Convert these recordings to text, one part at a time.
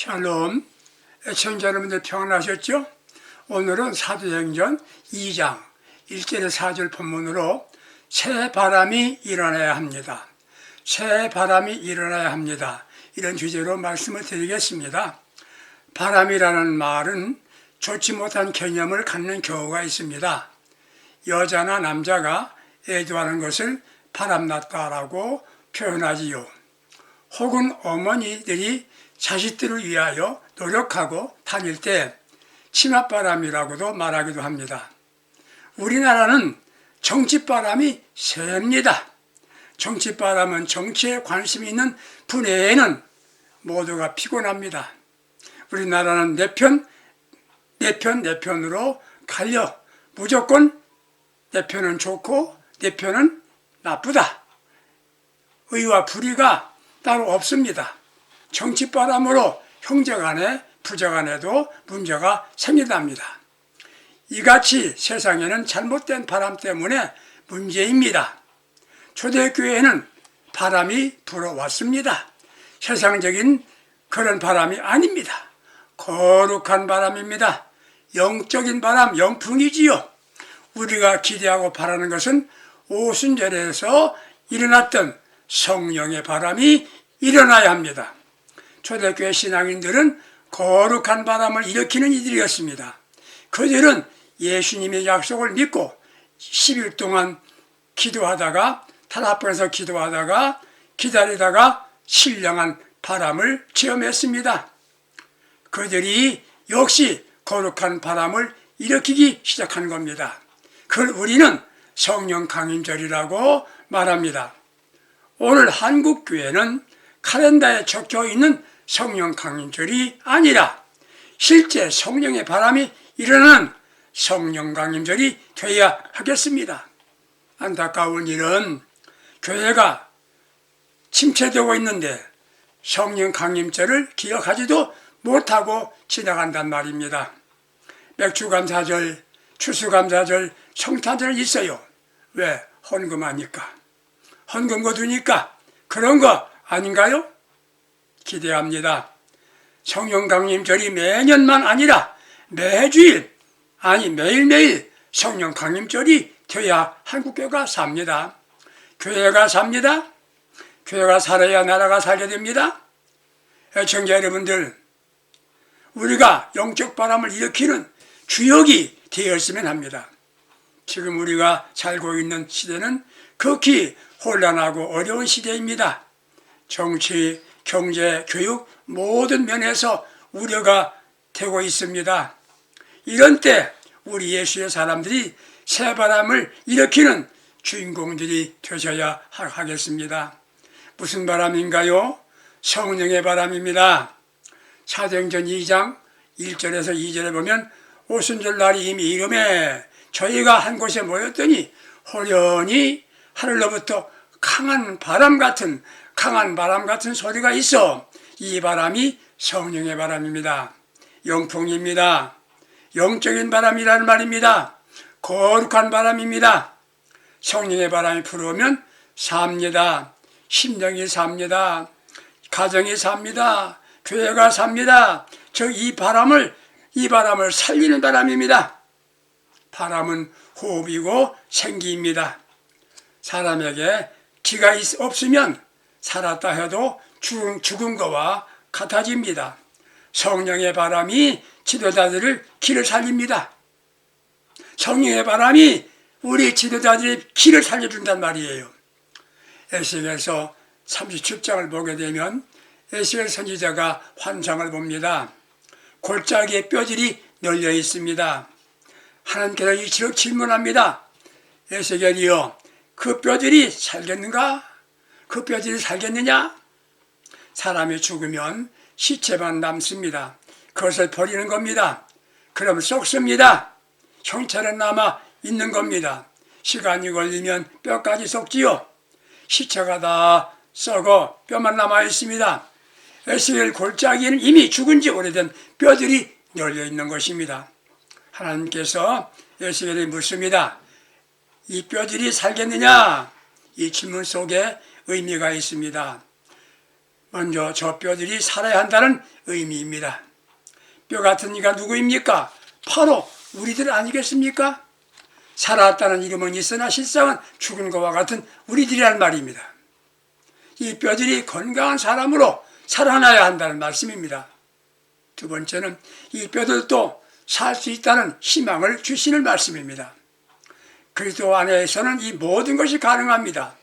샬롬, 애청자 여러분들 평안하셨죠? 오늘은 사도행전 2장 1절에 4절 본문으로 새 바람이 일어나야 합니다. 새 바람이 일어나야 합니다. 이런 주제로 말씀을 드리겠습니다. 바람이라는 말은 좋지 못한 개념을 갖는 경우가 있습니다. 여자나 남자가 애도하는 것을 바람났다라고 표현하지요. 혹은 어머니들이 자식들을 위하여 노력하고 다닐 때 치맛바람이라고도 말하기도 합니다. 우리나라는 정치바람이 셉니다. 정치바람은 정치에 관심이 있는 분야에는 모두가 피곤합니다. 우리나라는 내 편으로 갈려 무조건 내 편은 좋고 내 편은 나쁘다. 의와 불의가 따로 없습니다. 정치바람으로 형제간에 부자간에도 문제가 생긴답니다. 이같이 세상에는 잘못된 바람 때문에 문제입니다. 초대교회에는 바람이 불어왔습니다. 세상적인 그런 바람이 아닙니다. 거룩한 바람입니다. 영적인 바람, 영풍이지요. 우리가 기대하고 바라는 것은 오순절에서 일어났던 성령의 바람이 일어나야 합니다. 초대교회 신앙인들은 거룩한 바람을 일으키는 이들이었습니다. 그들은 예수님의 약속을 믿고 10일 동안 기도하다가 타락번에서 기도하다가 기다리다가 신령한 바람을 체험했습니다. 그들이 역시 거룩한 바람을 일으키기 시작한 겁니다. 그걸 우리는 성령 강림절이라고 말합니다. 오늘 한국교회는 칼렌더에 적혀있는 성령 강림절이 아니라 실제 성령의 바람이 일어나는 성령 강림절이 되어야 하겠습니다. 안타까운 일은 교회가 침체되고 있는데 성령 강림절을 기억하지도 못하고 지나간단 말입니다. 맥주감사절, 추수감사절, 성탄절 있어요. 왜? 헌금하니까. 헌금 거두니까. 그런 거 아닌가요? 기대합니다. 성령 강림절이 매년만 아니라 매주일, 아니 매일매일 성령 강림절이 되어야 한국교회가 삽니다. 교회가 삽니다. 교회가 살아야 나라가 살게 됩니다. 애청자 여러분들, 우리가 영적 바람을 일으키는 주역이 되었으면 합니다. 지금 우리가 살고 있는 시대는 극히 혼란하고 어려운 시대입니다. 정치, 경제, 교육 모든 면에서 우려가 되고 있습니다. 이런 때 우리 예수의 사람들이 새바람을 일으키는 주인공들이 되셔야 하겠습니다. 무슨 바람인가요? 성령의 바람입니다. 사도행전 2장 1절에서 2절에 보면 오순절 날이 이미 이름에 저희가 한 곳에 모였더니 호련히 하늘로부터 강한 바람 같은 소리가 있어. 이 바람이 성령의 바람입니다. 영풍입니다. 영적인 바람이라는 말입니다. 거룩한 바람입니다. 성령의 바람이 불어오면 삽니다. 심령이 삽니다. 가정이 삽니다. 교회가 삽니다. 이 바람을 살리는 바람입니다. 바람은 호흡이고 생기입니다. 사람에게 기가 없으면 살았다 해도 죽은 것과 같아집니다. 성령의 바람이 지도자들을 길을 살립니다. 성령의 바람이 우리 지도자들의 길을 살려준단 말이에요. 에스겔서 37장을 보게 되면 에스겔 선지자가 환상을 봅니다. 골짜기에 뼈들이 널려 있습니다. 하나님께서 이치로 질문합니다. 에스겔이여, 그 뼈들이 살겠는가? 그 뼈들이 살겠느냐? 사람이 죽으면 시체만 남습니다. 그것을 버리는 겁니다. 그럼 썩습니다. 형체는 남아 있는 겁니다. 시간이 걸리면 뼈까지 썩지요. 시체가 다 썩어 뼈만 남아 있습니다. 에스겔 골짜기에는 이미 죽은 지 오래된 뼈들이 널려 있는 것입니다. 하나님께서 에스겔에 묻습니다. 이 뼈들이 살겠느냐? 이 질문 속에 의미가 있습니다. 먼저 저 뼈들이 살아야 한다는 의미입니다. 뼈 같은 이가 누구입니까? 바로 우리들 아니겠습니까? 살아왔다는 이름은 있으나 실상은 죽은 것과 같은 우리들이란 말입니다. 이 뼈들이 건강한 사람으로 살아나야 한다는 말씀입니다. 두 번째는 이 뼈들도 살 수 있다는 희망을 주시는 말씀입니다. 그리스도 안에서는 이 모든 것이 가능합니다.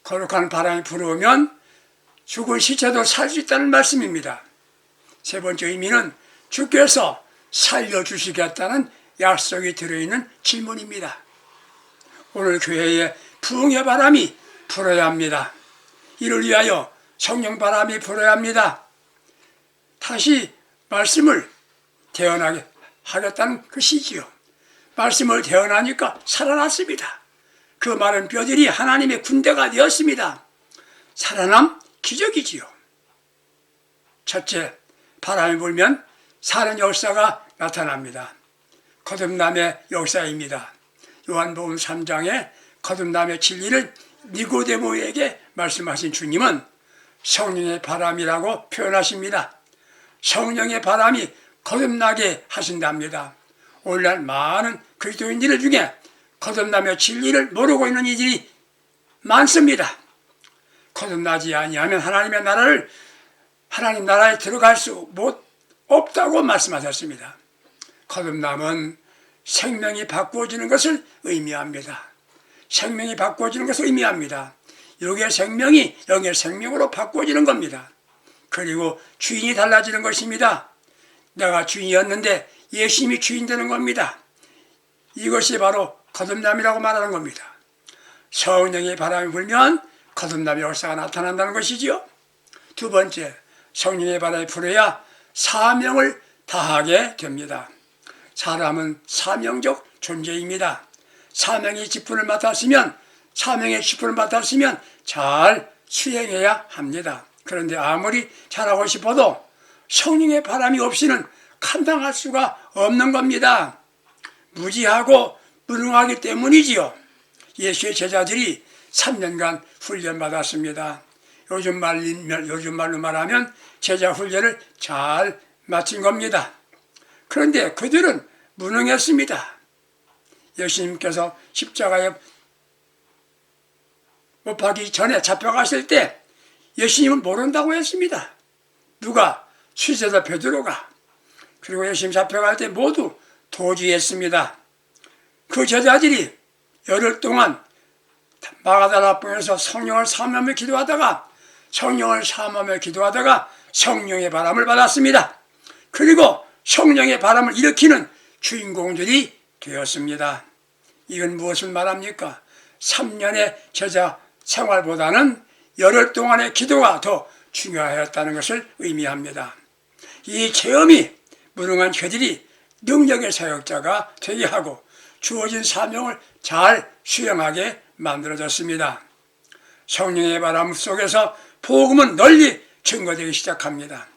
거룩한 바람이 불어오면 죽은 시체도 살 수 있다는 말씀입니다. 세 번째 의미는 주께서 살려주시겠다는 약속이 들어있는 질문입니다. 오늘 교회에 부흥의 바람이 불어야 합니다. 이를 위하여 성령 바람이 불어야 합니다. 다시 말씀을 태어나게 하겠다는 것이지요. 말씀을 태어나니까 살아났습니다. 그 마른 뼈들이 하나님의 군대가 되었습니다. 살아남 기적이지요. 첫째, 바람이 불면 사는 역사가 나타납니다. 거듭남의 역사입니다. 요한복음 3장에 거듭남의 진리를 니고데모에게 말씀하신 주님은 성령의 바람이라고 표현하십니다. 성령의 바람이 거듭나게 하신답니다. 오늘날 많은 그리스도인들 중에 거듭남의 진리를 모르고 있는 이들이 많습니다. 거듭나지 아니하면 하나님 나라에 들어갈 수 없다고 말씀하셨습니다. 거듭남은 생명이 바꾸어지는 것을 의미합니다. 생명이 바꾸어지는 것을 의미합니다. 육의 생명이 영의 생명으로 바꾸어지는 겁니다. 그리고 주인이 달라지는 것입니다. 내가 주인이었는데 예수님이 주인 되는 겁니다. 이것이 바로 거듭남이라고 말하는 겁니다. 성령의 바람이 불면 거듭남의 역사가 나타난다는 것이지요. 두 번째, 성령의 바람이 불어야 사명을 다하게 됩니다. 사람은 사명적 존재입니다. 사명의 직분을 맡았으면 잘 수행해야 합니다. 그런데 아무리 잘하고 싶어도 성령의 바람이 없이는 감당할 수가 없는 겁니다. 무지하고 무능하기 때문이지요. 예수의 제자들이 3년간 훈련받았습니다. 요즘 말로 말하면 제자 훈련을 잘 마친 겁니다. 그런데 그들은 무능했습니다. 예수님께서 십자가에 못 박기 전에 잡혀갔을 때 예수님은 모른다고 했습니다. 누가? 수제자 베드로가. 그리고 예수님 잡혀갈 때 모두 도주했습니다. 그 제자들이 열흘 동안 마가다라봉에서 성령을 사모하며 기도하다가 성령의 바람을 받았습니다. 그리고 성령의 바람을 일으키는 주인공들이 되었습니다. 이건 무엇을 말합니까? 3년의 제자 생활보다는 열흘 동안의 기도가 더 중요하였다는 것을 의미합니다. 이 체험이 무능한 저들이 능력의 사역자가 되게 하고 주어진 사명을 잘 수행하게 만들어졌습니다. 성령의 바람 속에서 복음은 널리 증거되기 시작합니다.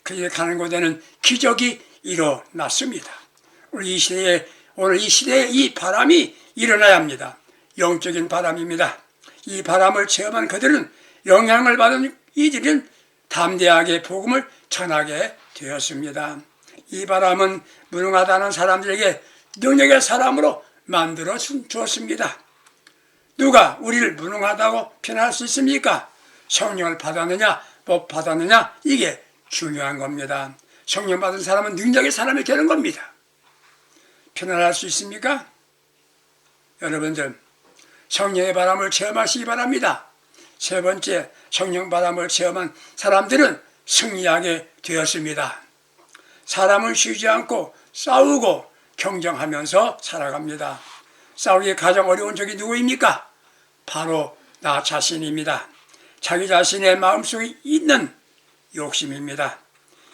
그에 가는 곳에는 기적이 일어났습니다. 오늘 이 시대에 이 바람이 일어나야 합니다. 영적인 바람입니다. 이 바람을 체험한 그들은 영향을 받은 이들은 담대하게 복음을 전하게 되었습니다. 이 바람은 무능하다는 사람들에게 능력의 사람으로 만들어 주었습니다. 누가 우리를 무능하다고 표현할 수 있습니까? 성령을 받았느냐 못 받았느냐 이게 중요한 겁니다. 성령 받은 사람은 능력의 사람이 되는 겁니다. 표현할 수 있습니까? 여러분들 성령의 바람을 체험하시기 바랍니다. 세 번째, 성령 바람을 체험한 사람들은 승리하게 되었습니다. 사람은 쉬지 않고 싸우고 경쟁하면서 살아갑니다. 싸우기 가장 어려운 적이 누구입니까? 바로 나 자신입니다. 자기 자신의 마음속에 있는 욕심입니다.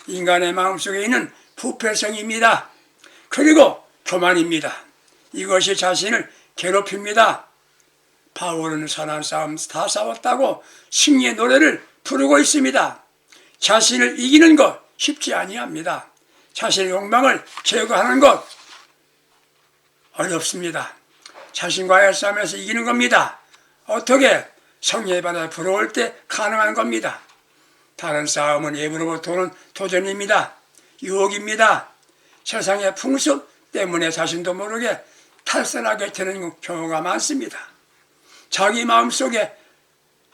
인간의 마음속에 있는 부패성입니다. 그리고 교만입니다. 이것이 자신을 괴롭힙니다. 바울은 선한 싸움 다 싸웠다고 승리의 노래를 부르고 있습니다. 자신을 이기는 것 쉽지 아니합니다. 자신의 욕망을 제거하는 것 어렵습니다. 자신과의 싸움에서 이기는 겁니다. 어떻게? 성령의 바람이 불어올 때 가능한 겁니다. 다른 싸움은 입으로부터 오는 도전입니다. 유혹입니다. 세상의 풍습 때문에 자신도 모르게 탈선하게 되는 경우가 많습니다. 자기 마음속에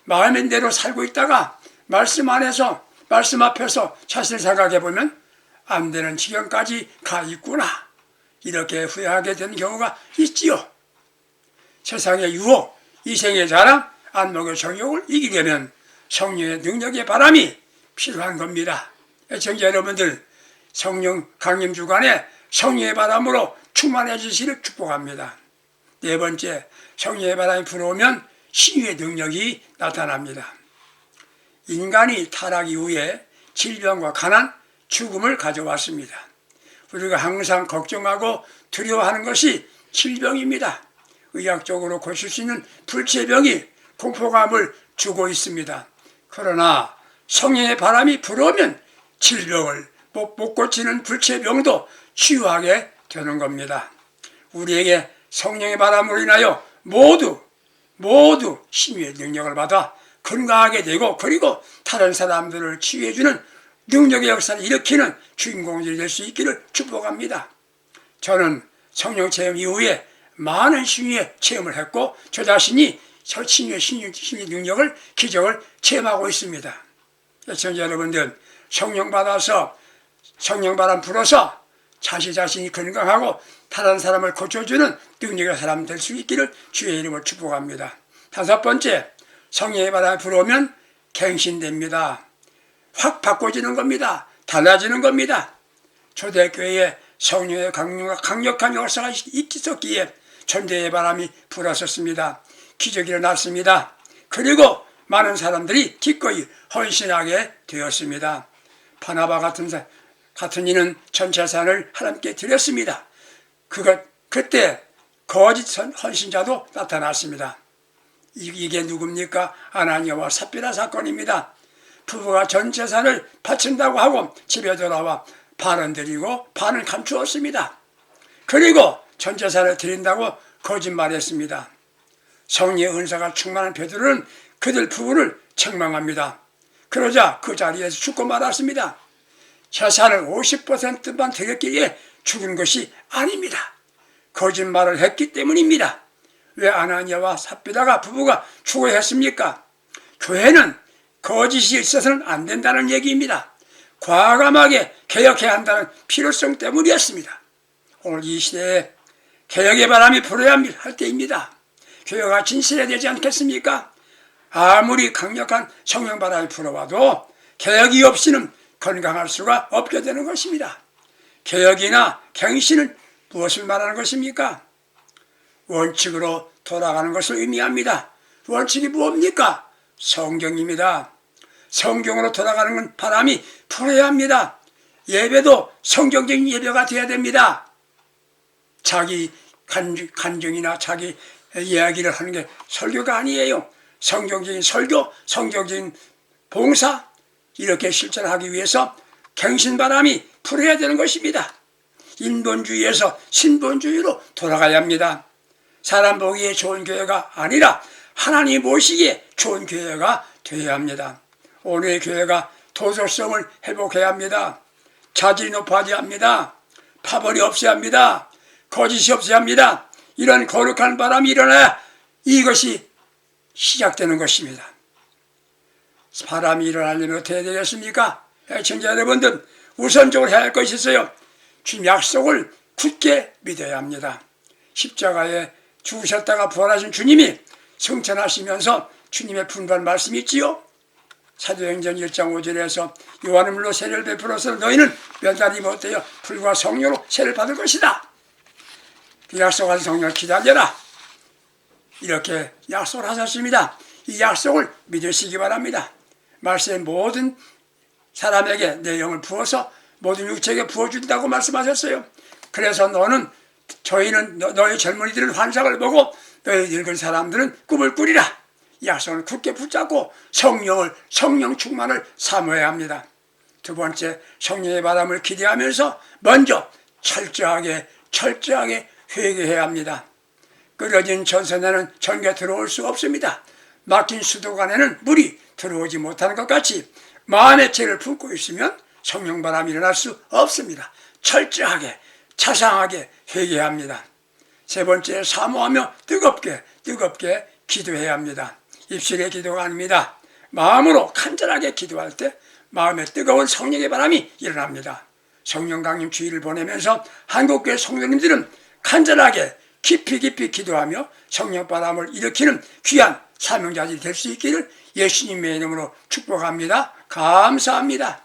마음의 대로 살고 있다가 말씀 안에서, 말씀 앞에서 자신을 생각해 보면 안 되는 지경까지 가 있구나, 이렇게 후회하게 되는 경우가 있지요. 세상의 유혹, 이생의 자랑, 안목의 정욕을 이기려면 성령의 능력의 바람이 필요한 겁니다. 애청자 여러분들, 성령 강림 주간에 성령의 바람으로 충만해지시를 축복합니다. 네 번째, 성령의 바람이 불어오면 신유의 능력이 나타납니다. 인간이 타락 이후에 질병과 가난, 죽음을 가져왔습니다. 우리가 항상 걱정하고 두려워하는 것이 질병입니다. 의학적으로 고칠 수 있는 불치병이 공포감을 주고 있습니다. 그러나 성령의 바람이 불어오면 질병을 못 고치는 불치병도 치유하게 되는 겁니다. 우리에게 성령의 바람으로 인하여 모두 신유의 능력을 받아 건강하게 되고, 그리고 다른 사람들을 치유해주는 능력의 역사를 일으키는 주인공들이 될 수 있기를 축복합니다. 저는 성령 체험 이후에 많은 신유의 체험을 했고, 저 자신이 신유의 능력을, 기적을 체험하고 있습니다. 시청자 여러분들, 성령 받아서, 성령 바람 불어서 자신이 건강하고 다른 사람을 고쳐주는 능력의 사람 될 수 있기를 주의 이름으로 축복합니다. 다섯 번째, 성령의 바람이 불어오면 갱신됩니다. 확 바꿔지는 겁니다. 달라지는 겁니다. 초대교회에 성령의 강력한 역사가 있었기에 전도의 바람이 불었었습니다. 기적이 일어났습니다. 그리고 많은 사람들이 기꺼이 헌신하게 되었습니다. 바나바 같은 이는 전 재산을 하나님께 드렸습니다. 그때 거짓 헌신자도 나타났습니다. 이게 누굽니까? 아나니아와 삽비라 사건입니다. 부부가 전 재산을 바친다고 하고 집에 돌아와 반은 드리고 반은 감추었습니다. 그리고 전 재산을 드린다고 거짓말했습니다. 성령의 은사가 충만한 베드로는 그들 부부를 책망합니다. 그러자 그 자리에서 죽고 말았습니다. 재산을 50%만 드렸기에 죽은 것이 아닙니다. 거짓말을 했기 때문입니다. 왜 아나니아와 삽비라가 부부가 죽어야 했습니까? 교회는 거짓이 있어서는 안 된다는 얘기입니다. 과감하게 개혁해야 한다는 필요성 때문이었습니다. 오늘 이 시대에 개혁의 바람이 불어야 할 때입니다. 교회가 진실해야 되지 않겠습니까? 아무리 강력한 성령 바람이 불어와도 개혁이 없이는 건강할 수가 없게 되는 것입니다. 개혁이나 갱신은 무엇을 말하는 것입니까? 원칙으로 돌아가는 것을 의미합니다. 원칙이 무엇입니까? 성경입니다. 성경으로 돌아가는 건 바람이 불어야 합니다. 예배도 성경적인 예배가 되어야 됩니다. 자기 간증이나 자기 이야기를 하는 게 설교가 아니에요. 성경적인 설교, 성경적인 봉사, 이렇게 실천하기 위해서 갱신바람이 불어야 되는 것입니다. 인본주의에서 신본주의로 돌아가야 합니다. 사람 보기에 좋은 교회가 아니라 하나님 보시기에 좋은 교회가 되어야 합니다. 오늘의 교회가 도덕성을 회복해야 합니다. 자질이 높아져야 합니다. 파벌이 없어야 합니다. 거짓이 없어야 합니다. 이런 거룩한 바람이 일어나야 이것이 시작되는 것입니다. 바람이 일어나려면 어떻게 해야 되겠습니까? 시청자 여러분들, 우선적으로 해야 할 것이 있어요. 주님 약속을 굳게 믿어야 합니다. 십자가에 죽으셨다가 부활하신 주님이 승천하시면서 주님의 분부한 말씀이 있지요. 사도행전 1장 5절에서 요한의 물로 세례를 베풀어서 너희는 면단이 못되어 불과 성령으로 세례를 받을 것이다. 그 약속한 성령을 기다려라. 이렇게 약속을 하셨습니다. 이 약속을 믿으시기 바랍니다. 말씀에 모든 사람에게 내 영을 부어서 모든 육체에게 부어준다고 말씀하셨어요. 그래서 저희는 너희 젊은이들은 환상을 보고 너희 늙은 사람들은 꿈을 꾸리라. 이 약속을 굳게 붙잡고 성령 충만을 사모해야 합니다. 두 번째, 성령의 바람을 기대하면서 먼저 철저하게 회개해야 합니다. 끓여진 전선에는 전기가 들어올 수 없습니다. 막힌 수도관에는 물이 들어오지 못하는 것 같이 마음의 죄를 품고 있으면 성령바람이 일어날 수 없습니다. 철저하게 자상하게 회개합니다. 세 번째, 사모하며 뜨겁게 기도해야 합니다. 입술의 기도가 아닙니다. 마음으로 간절하게 기도할 때 마음에 뜨거운 성령의 바람이 일어납니다. 성령 강림 주의를 보내면서 한국교회 성도님들은 간절하게 깊이 기도하며 성령 바람을 일으키는 귀한 사명자들이 될 수 있기를 예수님의 이름으로 축복합니다. 감사합니다.